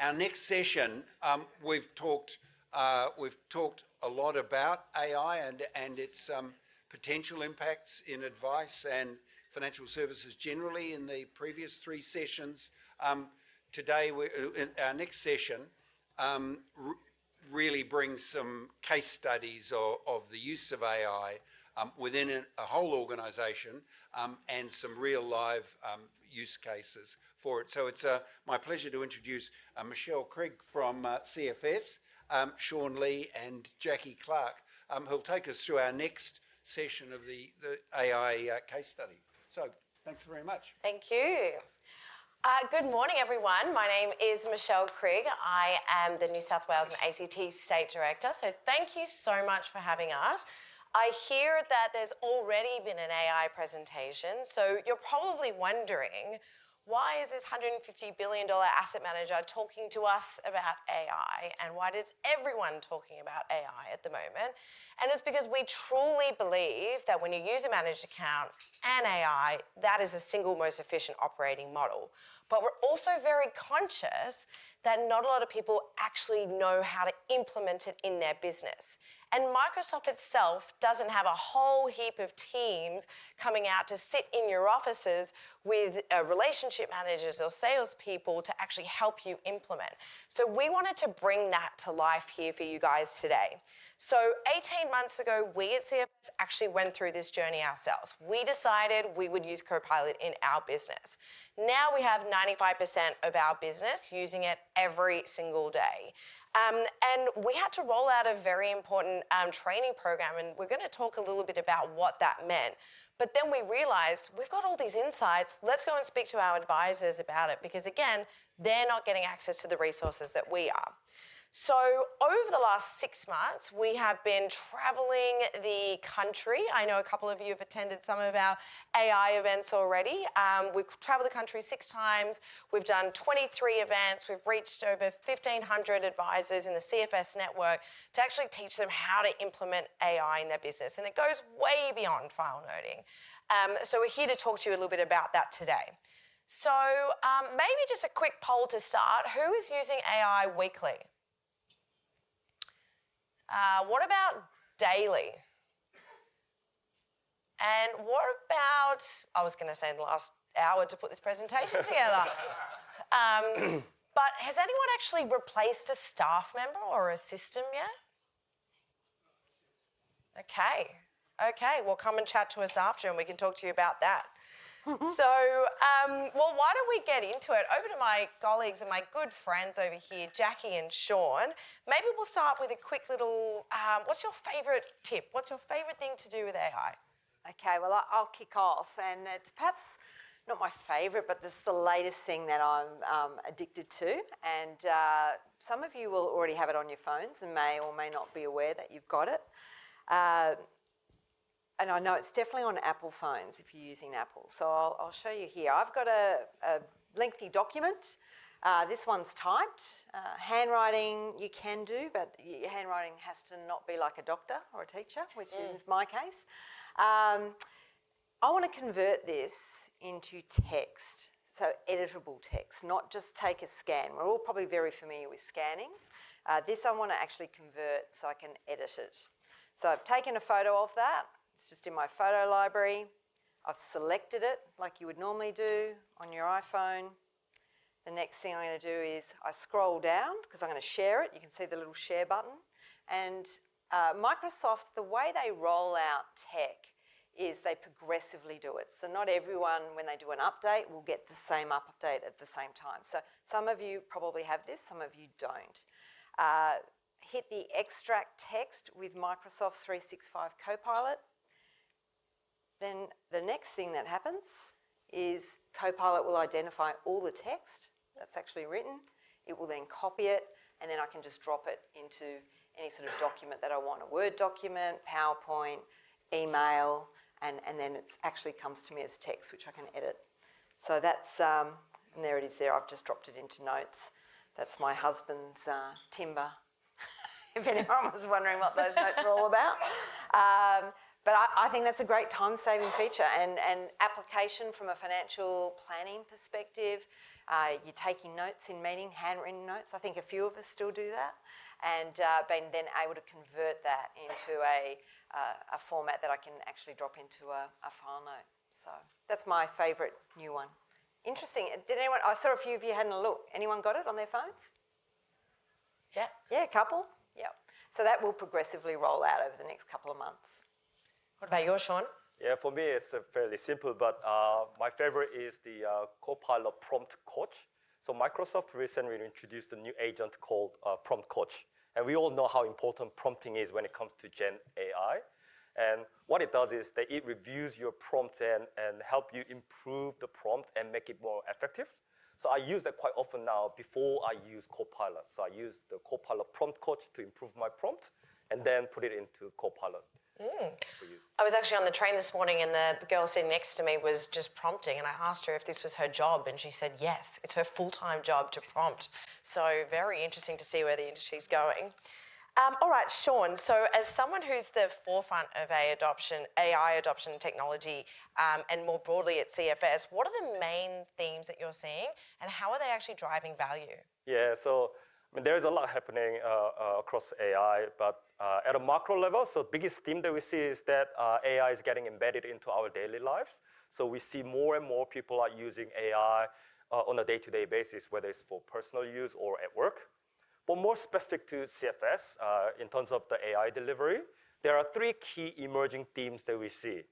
Our next session, we've talked a lot about AI and its potential impacts in advice and financial services generally in the previous three sessions. Today, our next session really brings some case studies of the use of AI within a whole organisation and some real live use cases for it. So it's my pleasure to introduce Michelle Krig from CFS, Sean Lee and Jackie Clark, who'll take us through our next session of the AI case study. So thanks very much. Thank you. Good morning, everyone. My name is Michelle Krig. I am the New South Wales and ACT State Director, so thank you so much for having us. I hear that there's already been an AI presentation, so you're probably wondering, why is this $150 billion asset manager talking to us about AI, and why is everyone talking about AI at the moment? And it's because we truly believe that when you use a managed account and AI, that is a single most efficient operating model. But we're also very conscious that not a lot of people actually know how to implement it in their business. And Microsoft itself doesn't have a whole heap of teams coming out to sit in your offices with relationship managers or salespeople to actually help you implement. So we wanted to bring that to life here for you guys today. So 18 months ago, we at CFS actually went through this journey ourselves. We decided we would use Copilot in our business. Now we have 95% of our business using it every single day. And we had to roll out a very important training program, and we're going to talk a little bit about what that meant. But then we realized we've got all these insights. Let's go and speak to our advisors about it because, again, they're not getting access to the resources that we are. So over the last 6 months, we have been traveling the country. I know a couple of you have attended some of our AI events already. We've traveled the country 6 times. We've done 23 events. We've reached over 1,500 advisors in the CFS network to actually teach them how to implement AI in their business. And it goes way beyond file noting. So we're here to talk to you a little bit about that today. So maybe just a quick poll to start. Who is using AI weekly? What about daily? And what about, I was going to say in the last hour to put this presentation together. But has anyone actually replaced a staff member or a system yet? Okay, well, come and chat to us after and we can talk to you about that. So, well, why don't we get into it? Over to my colleagues and my good friends over here, Jackie and Sean. Maybe we'll start with a quick little, what's your favourite tip? What's your favourite thing to do with AI? Okay, well, I'll kick off, and it's perhaps not my favourite, but this is the latest thing that I'm addicted to, and some of you will already have it on your phones and may or may not be aware that you've got it. And I know it's definitely on Apple phones if you're using Apple. So I'll show you here. I've got a lengthy document. This one's typed. Handwriting you can do, but your handwriting has to not be like a doctor or a teacher, which is my case. I want to convert this into text, so editable text, not just take a scan. We're all probably very familiar with scanning. This I want to actually convert so I can edit it. So I've taken a photo of that. It's just in my photo library. I've selected it like you would normally do on your iPhone. The next thing I'm going to do is I scroll down because I'm going to share it. You can see the little share button. And Microsoft, the way they roll out tech is they progressively do it. So not everyone, when they do an update, will get the same update at the same time. So some of you probably have this, some of you don't. Hit the extract text with Microsoft 365 Copilot. Then the next thing that happens is Copilot will identify all the text that's actually written. It will then copy it, and then I can just drop it into any sort of document that I want, a Word document, PowerPoint, email, and then it actually comes to me as text, which I can edit. So that's, and there it is there. I've just dropped it into notes. That's my husband's timber, if anyone was wondering what those notes are all about. But I think that's a great time-saving feature and application from a financial planning perspective. You're taking notes in meeting, handwritten notes. I think a few of us still do that, and being then able to convert that into a format that I can actually drop into a file note. So that's my favourite new one. Interesting. Did anyone? I saw a few of you hadn't a look. Anyone got it on their phones? Yeah. Yeah, a couple. Yep. So that will progressively roll out over the next couple of months. What about yours, Sean? Yeah, for me, it's fairly simple, but my favorite is the Copilot Prompt Coach. So Microsoft recently introduced a new agent called Prompt Coach. And we all know how important prompting is when it comes to Gen AI. And what it does is that it reviews your prompt and help you improve the prompt and make it more effective. So I use that quite often now before I use Copilot. So I use the Copilot Prompt Coach to improve my prompt and then put it into Copilot. I was actually on the train this morning and the girl sitting next to me was just prompting, and I asked her if this was her job and she said yes, it's her full-time job to prompt. So very interesting to see where the industry's going. All right, Sean, so as someone who's the forefront of AI adoption technology and more broadly at CFS, what are the main themes that you're seeing and how are they actually driving value? Yeah, so there's a lot happening across AI, but at a macro level, so the biggest theme that we see is that AI is getting embedded into our daily lives. So we see more and more people are using AI on a day-to-day basis, whether it's for personal use or at work. But more specific to CFS, in terms of the AI delivery, there are three key emerging themes that we see: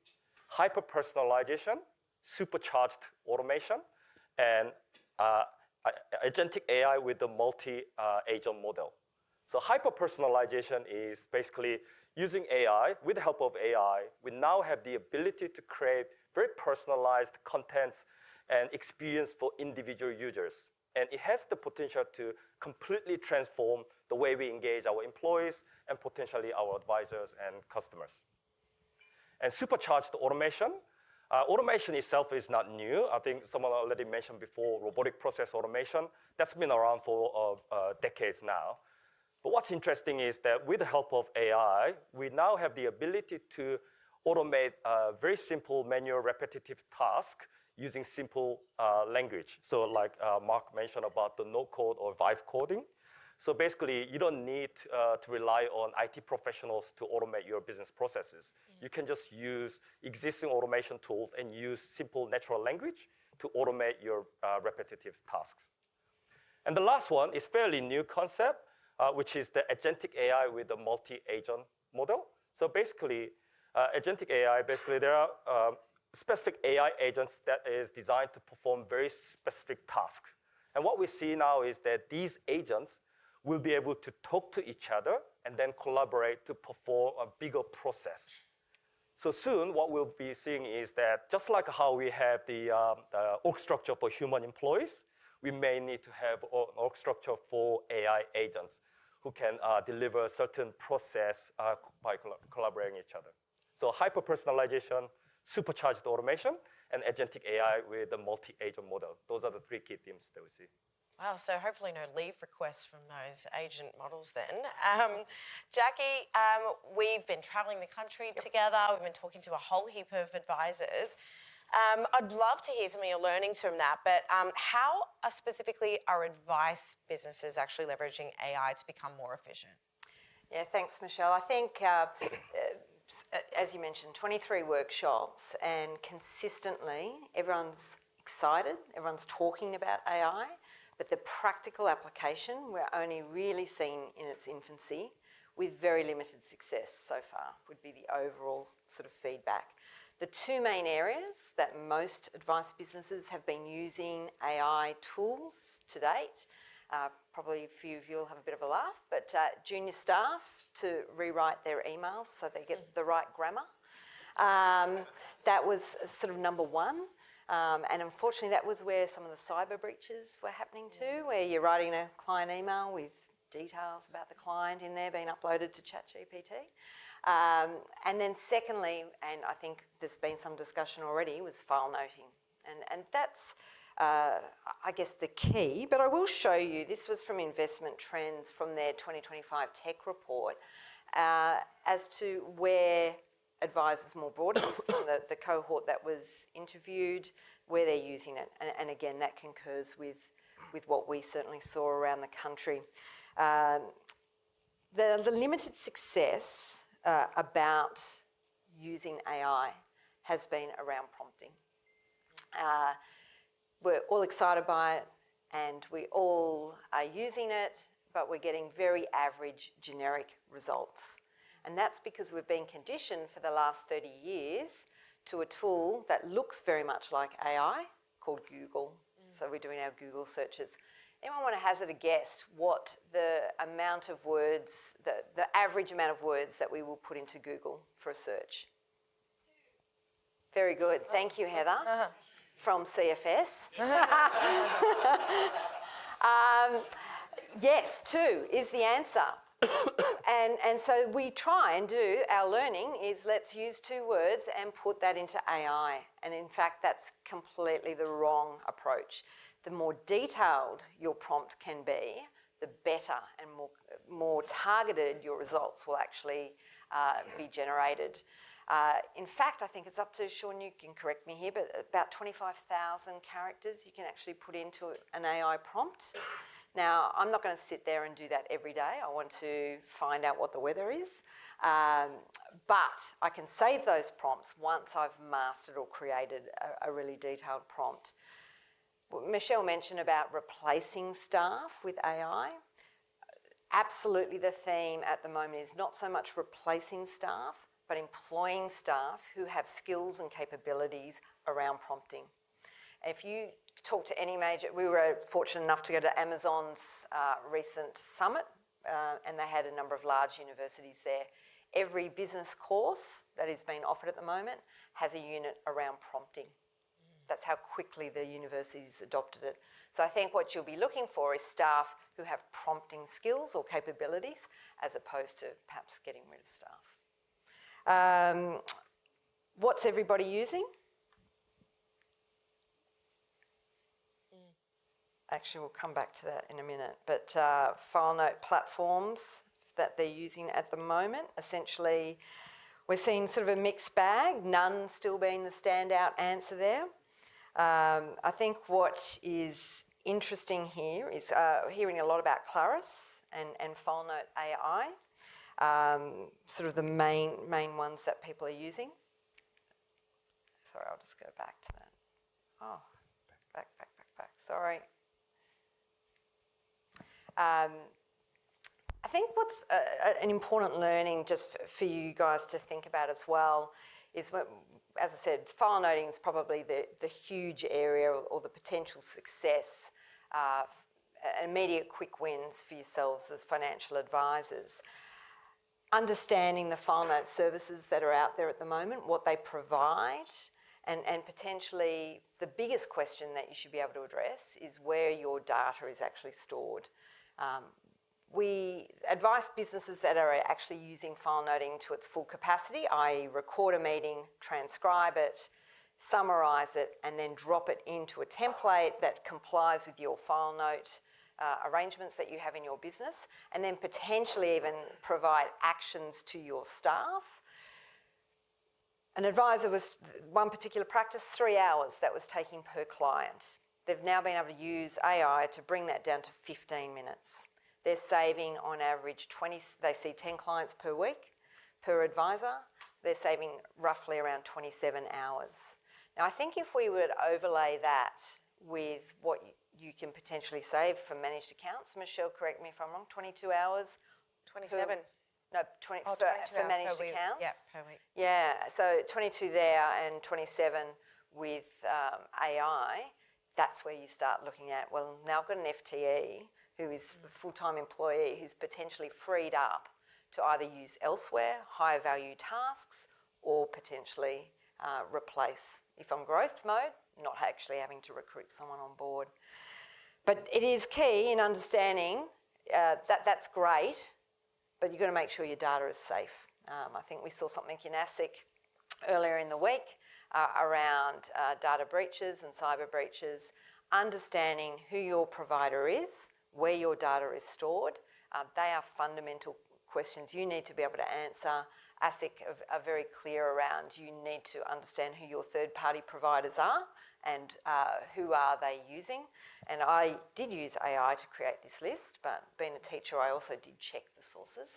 hyper-personalization, supercharged automation, and agentic AI with the multi-agent model. So hyper-personalization is basically using AI. With the help of AI, we now have the ability to create very personalized contents and experience for individual users. And it has the potential to completely transform the way we engage our employees and potentially our advisors and customers. And supercharged automation. Automation itself is not new. I think someone already mentioned before, robotic process automation. That's been around for decades now. But what's interesting is that with the help of AI, we now have the ability to automate very simple manual repetitive tasks using simple language. So like Mark mentioned about the no code or vibe coding. So basically, you don't need to rely on IT professionals to automate your business processes. You can just use existing automation tools and use simple natural language to automate your repetitive tasks. And the last one is fairly new concept, which is the agentic AI with the multi-agent model. So basically, agentic AI, basically there are specific AI agents that is designed to perform very specific tasks. And what we see now is that these agents will be able to talk to each other and then collaborate to perform a bigger process. So soon, what we'll be seeing is that just like how we have the org structure for human employees, we may need to have an org structure for AI agents who can deliver a certain process by collaborating each other. So hyper-personalization, supercharged automation, and agentic AI with the multi-agent model. Those are the three key themes that we see. Wow, so hopefully no leave requests from those agent models then. Jackie, we've been travelling the country together. We've been talking to a whole heap of advisors. I'd love to hear some of your learnings from that, but how specifically are advice businesses actually leveraging AI to become more efficient? Yeah, thanks, Michelle. I think, as you mentioned, 23 workshops, and consistently everyone's excited, everyone's talking about AI, but the practical application we're only really seeing in its infancy with very limited success so far would be the overall sort of feedback. The two main areas that most advice businesses have been using AI tools to date, probably a few of you will have a bit of a laugh, but junior staff to rewrite their emails so they get the right grammar. That was sort of number one. And unfortunately, that was where some of the cyber breaches were happening too, where you're writing a client email with details about the client in there being uploaded to ChatGPT. And then secondly, and I think there's been some discussion already, was file noting. And that's, I guess, the key. But I will show you, this was from Investment Trends from their 2025 tech report, as to where advisors more broadly from the cohort that was interviewed, where they're using it. And again, that concurs with what we certainly saw around the country. The limited success about using AI has been around prompting. We're all excited by it and we all are using it, but we're getting very average generic results. And that's because we've been conditioned for the last 30 years to a tool that looks very much like AI called Google. So we're doing our Google searches. Anyone want to hazard a guess what the amount of words, the average amount of words that we will put into Google for a search? Very good. Thank you, Heather, from CFS. Yes, 2 is the answer. And so we try and do, our learning is let's use 2 words and put that into AI. And in fact, that's completely the wrong approach. The more detailed your prompt can be, the better and more targeted your results will actually be generated. In fact, I think it's up to, Sean, you can correct me here, but about 25,000 characters you can actually put into an AI prompt. Now, I'm not going to sit there and do that every day. I want to find out what the weather is. But I can save those prompts once I've mastered or created a really detailed prompt. Michelle mentioned about replacing staff with AI. Absolutely, the theme at the moment is not so much replacing staff, but employing staff who have skills and capabilities around prompting. If you talk to any major, we were fortunate enough to go to Amazon's recent summit, and they had a number of large universities there. Every business course that is being offered at the moment has a unit around prompting. That's how quickly the universities adopted it. So I think what you'll be looking for is staff who have prompting skills or capabilities, as opposed to perhaps getting rid of staff. What's everybody using? Actually, we'll come back to that in a minute. But file note platforms that they're using at the moment, essentially, we're seeing sort of a mixed bag, none still being the standout answer there. I think what is interesting here is hearing a lot about Claris and file note AI, sort of the main ones that people are using. Sorry, I'll just go back to that. Oh, back. Sorry. I think what's an important learning just for you guys to think about as well is, as I said, file noting is probably the huge area or the potential success, immediate quick wins for yourselves as financial advisors. Understanding the file note services that are out there at the moment, what they provide, and potentially the biggest question that you should be able to address is where your data is actually stored. We advise businesses that are actually using file noting to its full capacity, i.e. record a meeting, transcribe it, summarise it, and then drop it into a template that complies with your file note arrangements that you have in your business, and then potentially even provide actions to your staff. An advisor was, one particular practice, 3 hours that was taking per client. They've now been able to use AI to bring that down to 15 minutes. They're saving on average they see 10 clients per week, per advisor. They're saving roughly around 27 hours. Now, I think if we would overlay that with what you can potentially save from managed accounts, Michelle, correct me if I'm wrong, 22 hours? 27. No, 20 for managed accounts. Yeah, per week. Yeah, so 22 there and 27 with AI. That's where you start looking at, well, now I've got an FTE who is a full-time employee who's potentially freed up to either use elsewhere, higher value tasks, or potentially replace, if I'm growth mode, not actually having to recruit someone on board. But it is key in understanding that that's great, but you've got to make sure your data is safe. I think we saw something in ASIC earlier in the week around data breaches and cyber breaches. Understanding who your provider is, where your data is stored, they are fundamental questions you need to be able to answer ASIC are very clear around you need to understand who your third-party providers are and who are they using. And I did use AI to create this list, but being a teacher, I also did check the sources.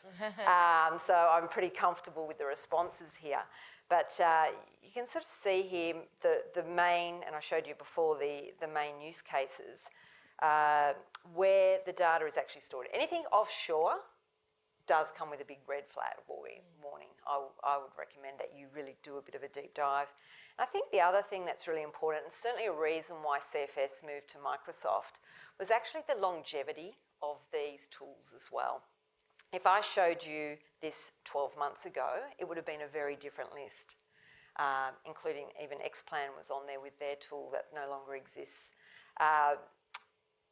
So I'm pretty comfortable with the responses here. But you can sort of see here the main, and I showed you before, the main use cases where the data is actually stored. Anything offshore does come with a big red flag warning. I would recommend that you really do a bit of a deep dive. And I think the other thing that's really important, and certainly a reason why CFS moved to Microsoft, was actually the longevity of these tools as well. If I showed you this 12 months ago, it would have been a very different list, including even Xplan was on there with their tool that no longer exists.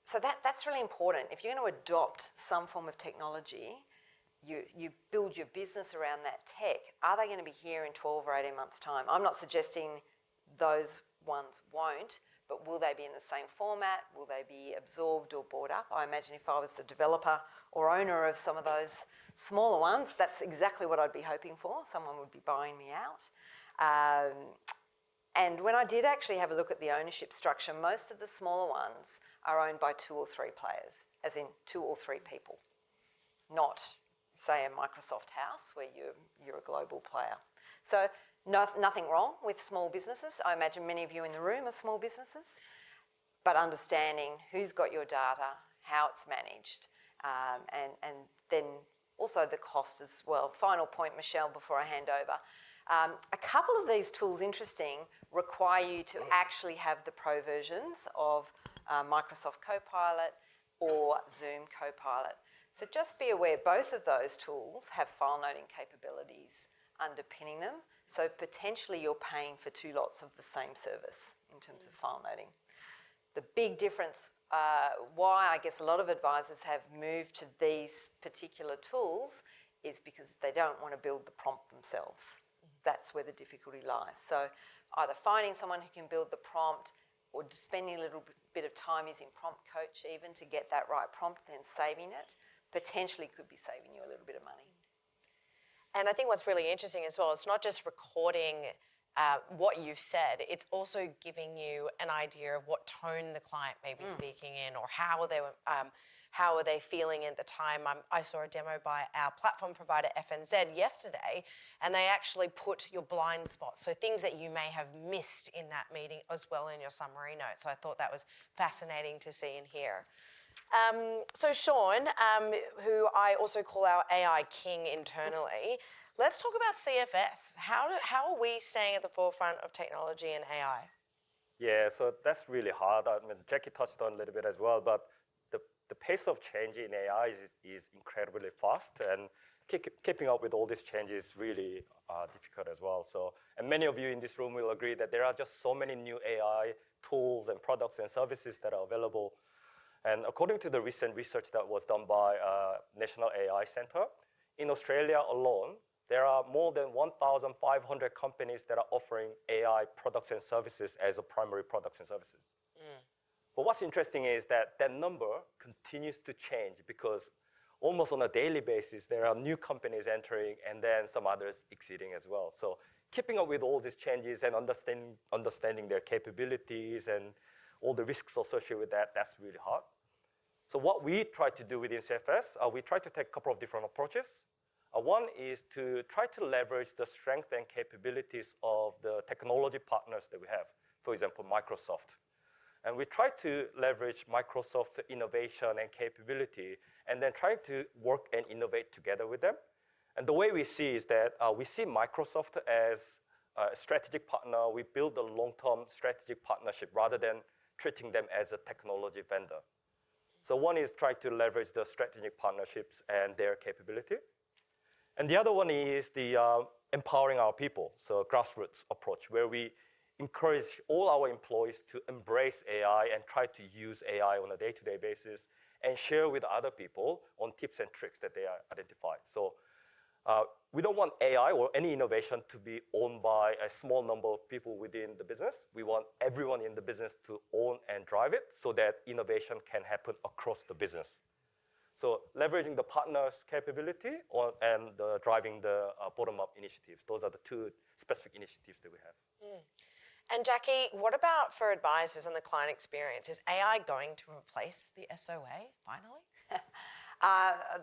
So that's really important. If you're going to adopt some form of technology, you build your business around that tech. Are they going to be here in 12 or 18 months' time? I'm not suggesting those ones won't, but will they be in the same format? Will they be absorbed or bought up? I imagine if I was the developer or owner of some of those smaller ones, that's exactly what I'd be hoping for. Someone would be buying me out. And when I did actually have a look at the ownership structure, most of the smaller ones are owned by 2 or 3 players, as in 2 or 3 people, not, say, a Microsoft house where you're a global player. So nothing wrong with small businesses. I imagine many of you in the room are small businesses, but understanding who's got your data, how it's managed, and then also the cost as well. Final point, Michelle, before I hand over. A couple of these tools, interesting, require you to actually have the pro versions of Microsoft Copilot or Zoom Copilot. So just be aware, both of those tools have file noting capabilities underpinning them. So potentially you're paying for 2 lots of the same service in terms of file noting. The big difference, why I guess a lot of advisors have moved to these particular tools, is because they don't want to build the prompt themselves. That's where the difficulty lies. So either finding someone who can build the prompt or just spending a little bit of time using Prompt Coach even to get that right prompt, then saving it, potentially could be saving you a little bit of money. And I think what's really interesting as well, it's not just recording what you've said, it's also giving you an idea of what tone the client may be speaking in, or how are they feeling at the time. I saw a demo by our platform provider FNZ yesterday, and they actually put your blind spots, so things that you may have missed in that meeting as well in your summary notes. So I thought that was fascinating to see and hear. So Sean, who I also call our AI king internally, let's talk about CFS. How are we staying at the forefront of technology and AI? Yeah, so that's really hard. I mean, Jackie touched on a little bit as well, but the pace of change in AI is incredibly fast, and keeping up with all these changes is really difficult as well. So, and many of you in this room will agree that there are just so many new AI tools and products and services that are available. And according to the recent research that was done by National AI Centre, in Australia alone, there are more than 1,500 companies that are offering AI products and services as a primary products and services. But what's interesting is that number continues to change, because almost on a daily basis, there are new companies entering and then some others exiting as well. So keeping up with all these changes and understanding their capabilities and all the risks associated with that, that's really hard. So what we try to do within CFS, we try to take a couple of different approaches. One is to try to leverage the strength and capabilities of the technology partners that we have, for example, Microsoft. And we try to leverage Microsoft's innovation and capability, and then try to work and innovate together with them. And the way we see is that we see Microsoft as a strategic partner. We build a long-term strategic partnership rather than treating them as a technology vendor. So one is try to leverage the strategic partnerships and their capability. And the other one is the empowering our people, so grassroots approach, where we encourage all our employees to embrace AI and try to use AI on a day-to-day basis and share with other people on tips and tricks that they identified. So we don't want AI or any innovation to be owned by a small number of people within the business. We want everyone in the business to own and drive it so that innovation can happen across the business. So leveraging the partner's capability and driving the bottom-up initiatives. Those are the two specific initiatives that we have. And Jackie, what about for advisors and the client experience? Is AI going to replace the SOA finally?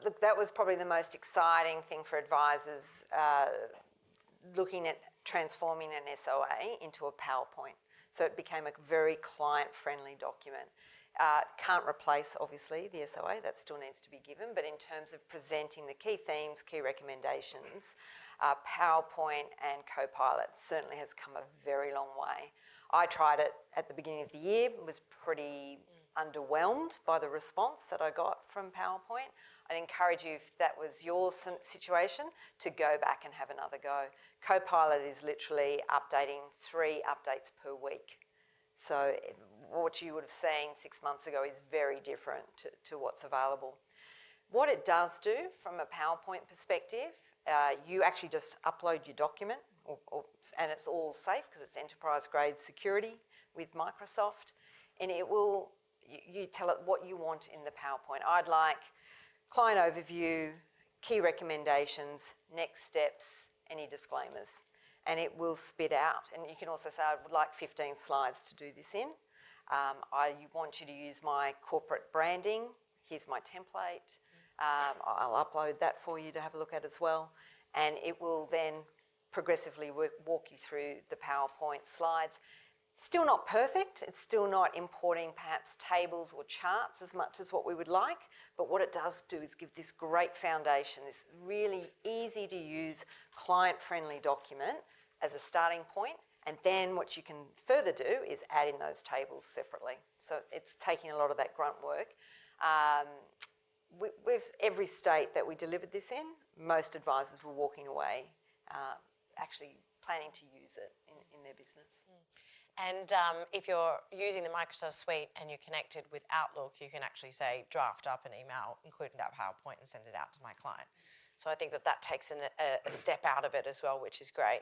Look, that was probably the most exciting thing for advisors, looking at transforming an SOA into a PowerPoint. So it became a very client-friendly document. Can't replace, obviously, the SOA, that still needs to be given, but in terms of presenting the key themes, key recommendations, PowerPoint and Copilot certainly has come a very long way. I tried it at the beginning of the year, was pretty underwhelmed by the response that I got from PowerPoint. I'd encourage you, if that was your situation, to go back and have another go. Copilot is literally updating 3 updates per week. So what you would have seen 6 months ago is very different to what's available. What it does do from a PowerPoint perspective, you actually just upload your document, and it's all safe because it's enterprise-grade security with Microsoft, and it will, you tell it what you want in the PowerPoint. I'd like client overview, key recommendations, next steps, any disclaimers, and it will spit out. And you can also say, I would like 15 slides to do this in. I want you to use my corporate branding. Here's my template. I'll upload that for you to have a look at as well. And it will then progressively walk you through the PowerPoint slides. Still not perfect. It's still not importing perhaps tables or charts as much as what we would like. But what it does do is give this great foundation, this really easy to use, client-friendly document as a starting point. And then what you can further do is add in those tables separately. So it's taking a lot of that grunt work. With every state that we delivered this in, most advisors were walking away actually planning to use it in their business. And if you're using the Microsoft Suite and you're connected with Outlook, you can actually say, draft up an email, including that PowerPoint, and send it out to my client. So I think that takes a step out of it as well, which is great.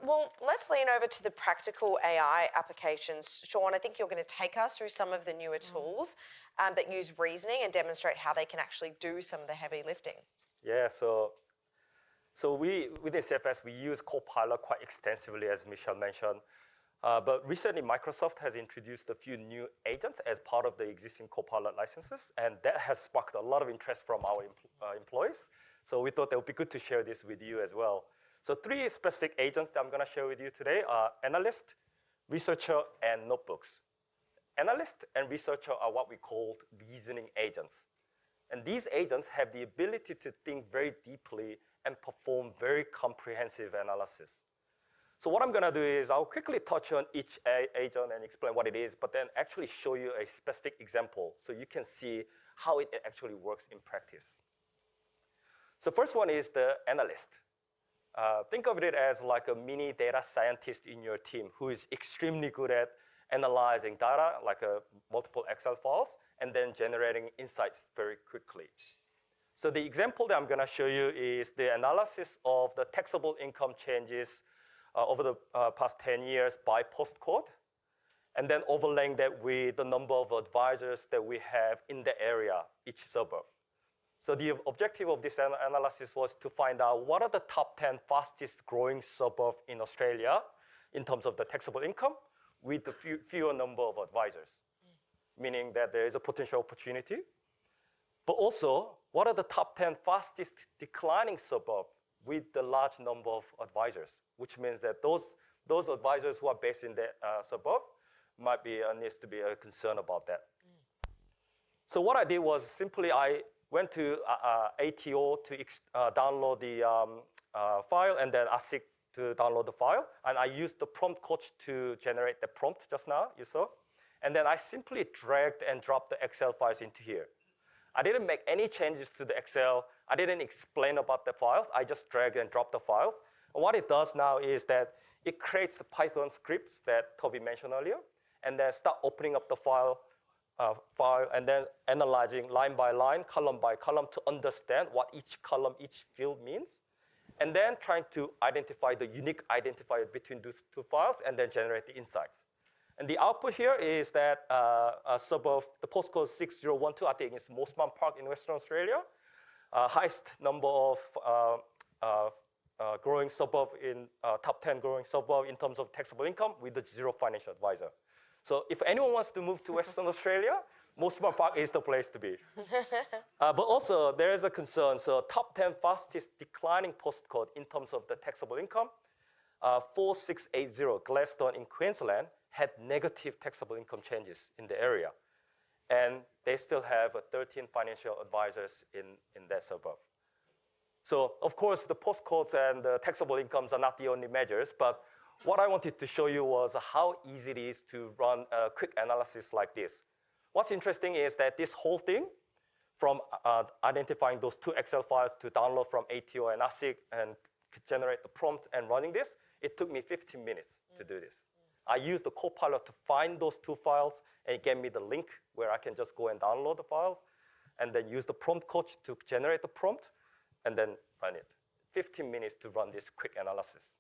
Well, let's lean over to the practical AI applications. Sean, I think you're going to take us through some of the newer tools that use reasoning and demonstrate how they can actually do some of the heavy lifting. Yeah, so we, within CFS, we use Copilot quite extensively, as Michelle mentioned. But recently, Microsoft has introduced a few new agents as part of the existing Copilot licenses, and that has sparked a lot of interest from our employees. So we thought it would be good to share this with you as well. So 3 specific agents that I'm going to share with you today are analyst, researcher, and notebooks. Analyst and researcher are what we call reasoning agents. And these agents have the ability to think very deeply and perform very comprehensive analysis. So what I'm going to do is I'll quickly touch on each agent and explain what it is, but then actually show you a specific example so you can see how it actually works in practice. So first one is the analyst. Think of it as like a mini data scientist in your team who is extremely good at analyzing data, like multiple Excel files, and then generating insights very quickly. So the example that I'm going to show you is the analysis of the taxable income changes over the past 10 years by postcode, and then overlaying that with the number of advisors that we have in the area, each suburb. So the objective of this analysis was to find out what are the top 10 fastest growing suburbs in Australia in terms of the taxable income with the fewer number of advisors, meaning that there is a potential opportunity. But also, what are the top 10 fastest declining suburbs with the large number of advisors, which means that those advisors who are based in the suburb might be needs to be a concern about that. So what I did was simply I went to ATO to download the file, and then ASIC to download the file, and I used the prompt coach to generate the prompt just now, you saw. And then I simply dragged and dropped the Excel files into here. I didn't make any changes to the Excel. I didn't explain about the files. I just drag and drop the files. And what it does now is that it creates the Python scripts that Toby mentioned earlier, and then start opening up the file, and then analyzing line by line, column by column to understand what each column, each field means, and then trying to identify the unique identifier between those 2 files and then generate the insights. And the output here is that a suburb, the postcode 6012, I think it's Mosman Park in Western Australia. Highest number of growing suburb in top 10 growing suburb in terms of taxable income with the zero financial advisor. So if anyone wants to move to Western Australia, Mosman Park is the place to be. But also there is a concern. So top 10 fastest declining postcode in terms of the taxable income, 4680 Gladstone in Queensland had negative taxable income changes in the area. And they still have 13 financial advisors in that suburb. So of course, the postcodes and the taxable incomes are not the only measures, but what I wanted to show you was how easy it is to run a quick analysis like this. What's interesting is that this whole thing, from identifying those 2 Excel files to download from ATO and ASIC and generate the prompt and running this, it took me 15 minutes to do this. I used the Copilot to find those 2 files, and it gave me the link where I can just go and download the files, and then use the prompt coach to generate the prompt, and then run it. 15 minutes to run this quick analysis.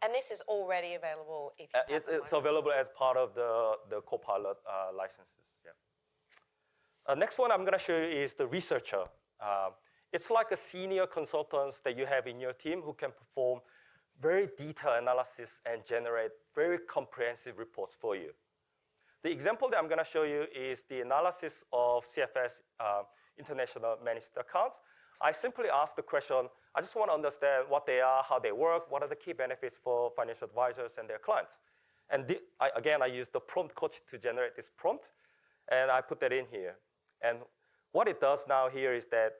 And this is already available if you have It's available as part of the Copilot licenses. Yeah. Next one I'm going to show you is the researcher. It's like a senior consultants that you have in your team who can perform very detailed analysis and generate very comprehensive reports for you. The example that I'm going to show you is the analysis of CFS international managed accounts. I simply asked the question, I just want to understand what they are, how they work, what are the key benefits for financial advisors and their clients. And again, I used the prompt coach to generate this prompt, and I put that in here. And what it does now here is that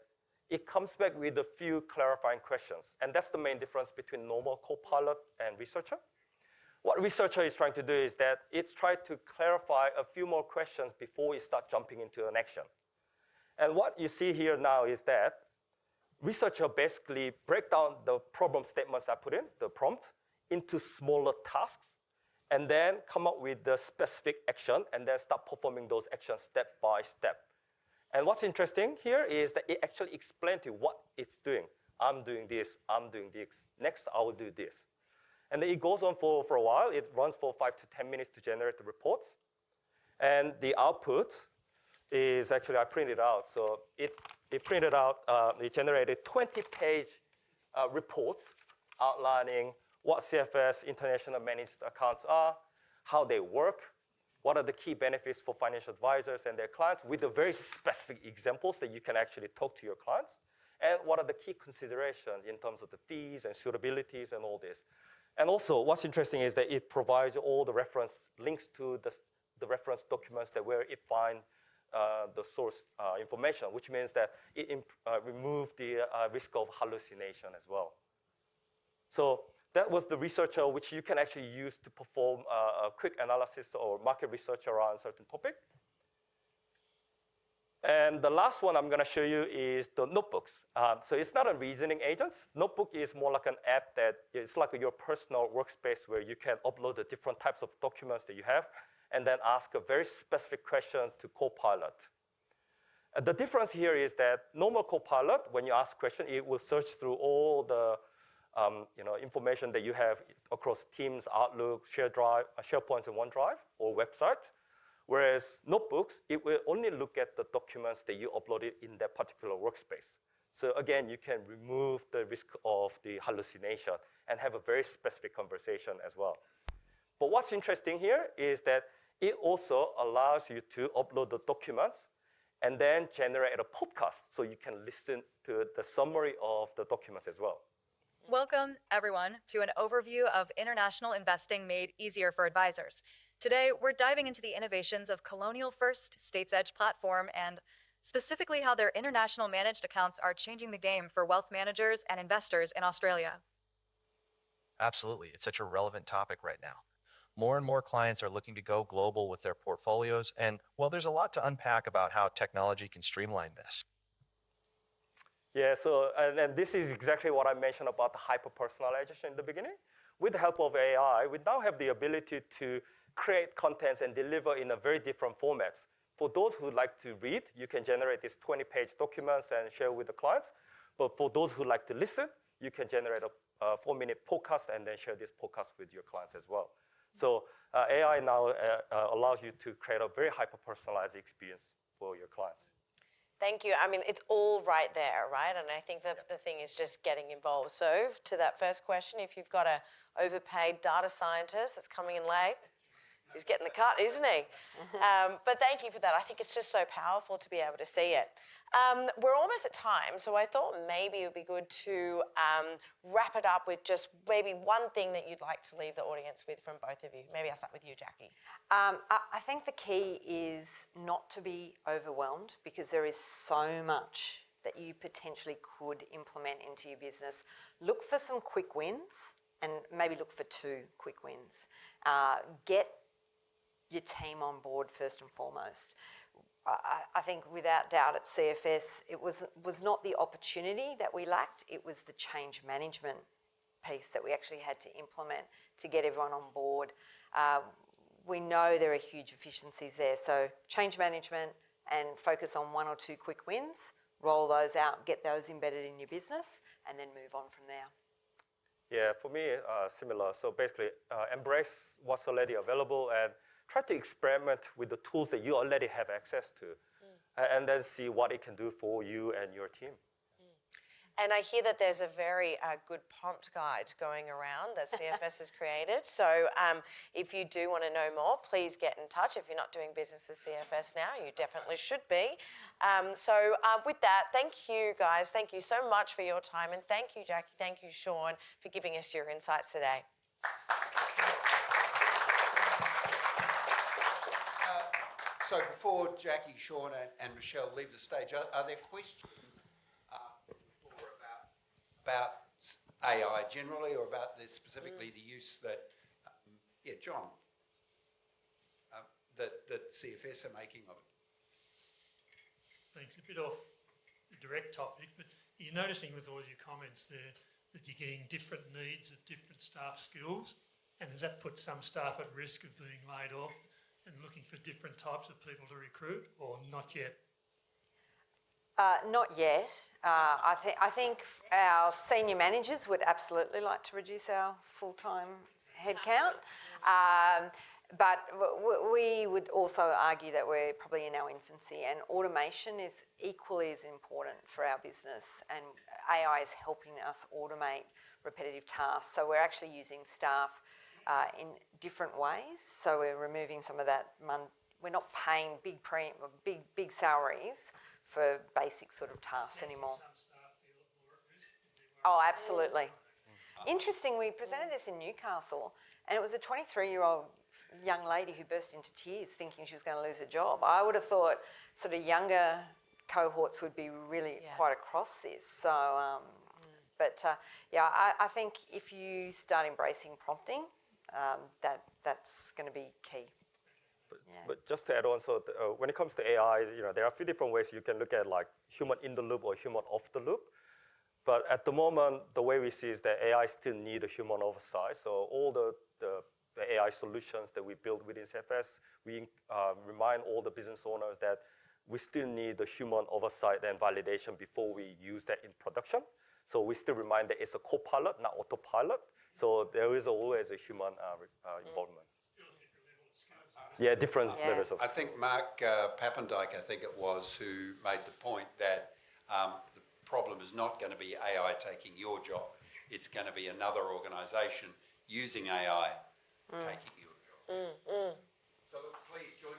it comes back with a few clarifying questions. And that's the main difference between normal Copilot and researcher. What researcher is trying to do is that it's trying to clarify a few more questions before you start jumping into an action. And what you see here now is that researcher basically break down the problem statements I put in, the prompt, into smaller tasks, and then come up with the specific action, and then start performing those actions step by step. And what's interesting here is that it actually explains to you what it's doing. I'm doing this, I'm doing this. Next, I will do this. And then it goes on for a while. It runs for 5 to 10 minutes to generate the reports. And the output is actually, I printed out. So it printed out, it generated 20-page reports outlining what CFS international managed accounts are, how they work, what are the key benefits for financial advisors and their clients with the very specific examples that you can actually talk to your clients, and what are the key considerations in terms of the fees and suitabilities and all this. And also, what's interesting is that it provides all the reference links to the reference documents that where it finds the source information, which means that it removes the risk of hallucination as well. So that was the researcher which you can actually use to perform a quick analysis or market research around a certain topic. And the last one I'm going to show you is the notebooks. So it's not a reasoning agent. Notebook is more like an app that it's like your personal workspace where you can upload the different types of documents that you have and then ask a very specific question to Copilot. And the difference here is that normal Copilot, when you ask a question, it will search through all the information that you have across Teams, Outlook, SharePoint, and OneDrive, or website. Whereas notebooks, it will only look at the documents that you uploaded in that particular workspace. So again, you can remove the risk of the hallucination and have a very specific conversation as well. But what's interesting here is that it also allows you to upload the documents and then generate a podcast so you can listen to the summary of the documents as well. Welcome, everyone, to an overview of international investing made easier for advisors. Today, we're diving into the innovations of Colonial First State's Edge platform and specifically how their international managed accounts are changing the game for wealth managers and investors in Australia. Absolutely. It's such a relevant topic right now. More and more clients are looking to go global with their portfolios, and well, there's a lot to unpack about how technology can streamline this. Yeah, so and this is exactly what I mentioned about the hyper-personalization in the beginning. With the help of AI, we now have the ability to create contents and deliver in a very different formats. For those who like to read, you can generate these 20-page documents and share with the clients. But for those who like to listen, you can generate a 4-minute podcast and then share this podcast with your clients as well. So AI now allows you to create a very hyper-personalized experience for your clients. Thank you. I mean, it's all right there, right? And I think that the thing is just getting involved. So to that first question, if you've got a overpaid data scientist that's coming in late, he's getting the cut, isn't he? But thank you for that. I think it's just so powerful to be able to see it. We're almost at time, so I thought maybe it would be good to wrap it up with just maybe one thing that you'd like to leave the audience with from both of you. Maybe I'll start with you, Jackie. I think the key is not to be overwhelmed because there is so much that you potentially could implement into your business. Look for some quick wins and maybe look for 2 quick wins. Get your team on board first and foremost. I think without doubt at CFS, it was not the opportunity that we lacked, it was the change management piece that we actually had to implement to get everyone on board. We know there are huge efficiencies there, so change management and focus on 1 or 2 quick wins, roll those out, get those embedded in your business, and then move on from there. Yeah, for me, similar. So basically, embrace what's already available and try to experiment with the tools that you already have access to, and then see what it can do for you and your team. And I hear that there's a very good prompt guide going around that CFS has created. So if you do want to know more, please get in touch. If you're not doing business with CFS now, you definitely should be. So with that, thank you guys. Thank you so much for your time. And thank you, Jackie. Thank you, Sean, for giving us your insights today. So before Jackie, Sean and Michelle leave the stage, are there questions about AI generally or about specifically the use that, John, that CFS are making of it? Thanks. A bit off the direct topic, but you're noticing with all your comments there that you're getting different needs of different staff skills, and does that put some staff at risk of being laid off and looking for different types of people to recruit, or not yet? Not yet. I think our senior managers would absolutely like to reduce our full-time headcount. But we would also argue that we're probably in our infancy, and automation is equally as important for our business, and AI is helping us automate repetitive tasks. So we're actually using staff in different ways. So we're removing some of that we're not paying big salaries for basic sort of tasks anymore. Some staff feel more at risk. Oh, absolutely. Interesting, we presented this in Newcastle, and it was a 23-year-old young lady who burst into tears thinking she was going to lose her job. I would have thought sort of younger cohorts would be really quite across this. So, I think if you start embracing prompting, that's going to be key. But just to add on, so when it comes to AI, there are a few different ways you can look at, like human in the loop or human off the loop. But at the moment, the way we see is that AI still need a human oversight. So all the AI solutions that we build within CFS, we remind all the business owners that we still need the human oversight and validation before we use that in production. So we still remind that it's a co-pilot, not autopilot. So there is always a human involvement. Yeah, different levels of. I think Mark Papendike, I think it was, who made the point that the problem is not going to be AI taking your job. It's going to be another organisation using AI taking your job. So please join